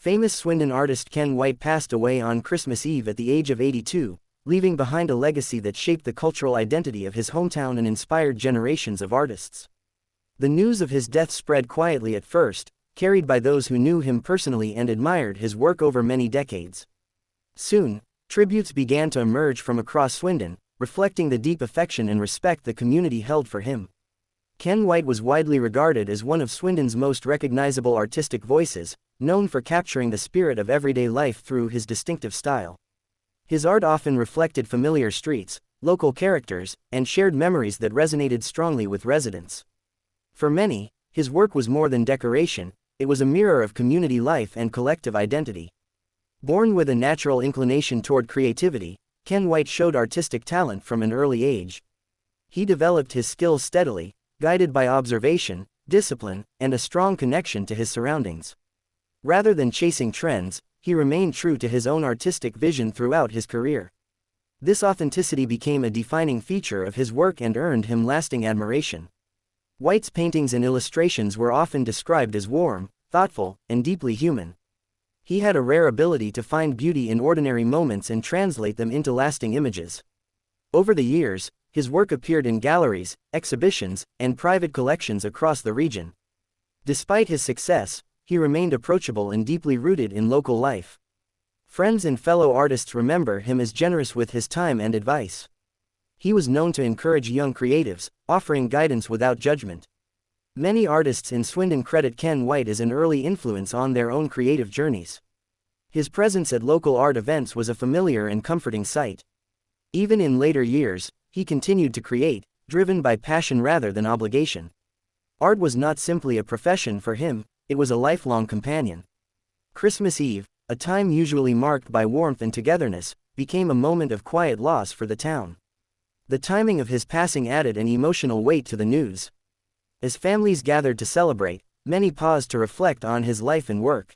Famous Swindon artist Ken White passed away on Christmas Eve at the age of 82, leaving behind a legacy that shaped the cultural identity of his hometown and inspired generations of artists. The news of his death spread quietly at first, carried by those who knew him personally and admired his work over many decades. Soon, tributes began to emerge from across Swindon, reflecting the deep affection and respect the community held for him. Ken White was widely regarded as one of Swindon's most recognizable artistic voices, known for capturing the spirit of everyday life through his distinctive style. His art often reflected familiar streets, local characters, and shared memories that resonated strongly with residents. For many, his work was more than decoration, it was a mirror of community life and collective identity. Born with a natural inclination toward creativity, Ken White showed artistic talent from an early age. He developed his skills steadily, guided by observation, discipline, and a strong connection to his surroundings. Rather than chasing trends, he remained true to his own artistic vision throughout his career. This authenticity became a defining feature of his work and earned him lasting admiration. White's paintings and illustrations were often described as warm, thoughtful, and deeply human. He had a rare ability to find beauty in ordinary moments and translate them into lasting images. Over the years, his work appeared in galleries, exhibitions, and private collections across the region. Despite his success, he remained approachable and deeply rooted in local life. Friends and fellow artists remember him as generous with his time and advice. He was known to encourage young creatives, offering guidance without judgment. Many artists in Swindon credit Ken White as an early influence on their own creative journeys. His presence at local art events was a familiar and comforting sight. Even in later years, he continued to create, driven by passion rather than obligation. Art was not simply a profession for him, it was a lifelong companion. Christmas Eve, a time usually marked by warmth and togetherness, became a moment of quiet loss for the town. The timing of his passing added an emotional weight to the news. As families gathered to celebrate, many paused to reflect on his life and work.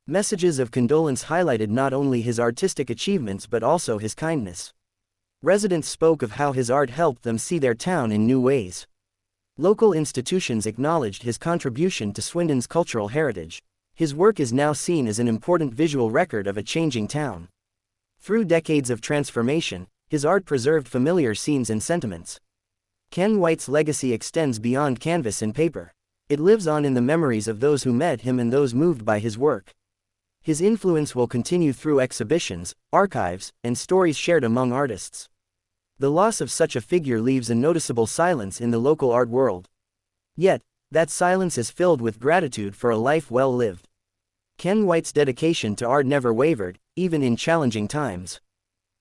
Messages of condolence highlighted not only his artistic achievements but also his kindness. Residents spoke of how his art helped them see their town in new ways. Local institutions acknowledged his contribution to Swindon's cultural heritage. His work is now seen as an important visual record of a changing town. Through decades of transformation, his art preserved familiar scenes and sentiments. Ken White's legacy extends beyond canvas and paper. It lives on in the memories of those who met him and those moved by his work. His influence will continue through exhibitions, archives, and stories shared among artists. The loss of such a figure leaves a noticeable silence in the local art world. Yet, that silence is filled with gratitude for a life well lived. Ken White's dedication to art never wavered, even in challenging times.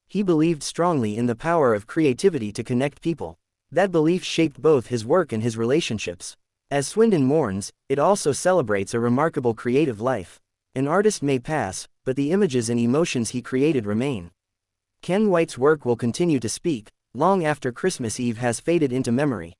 He believed strongly in the power of creativity to connect people. That belief shaped both his work and his relationships. As Swindon mourns, it also celebrates a remarkable creative life. An artist may pass, but the images and emotions he created remain. Ken White's work will continue to speak, long after Christmas Eve has faded into memory.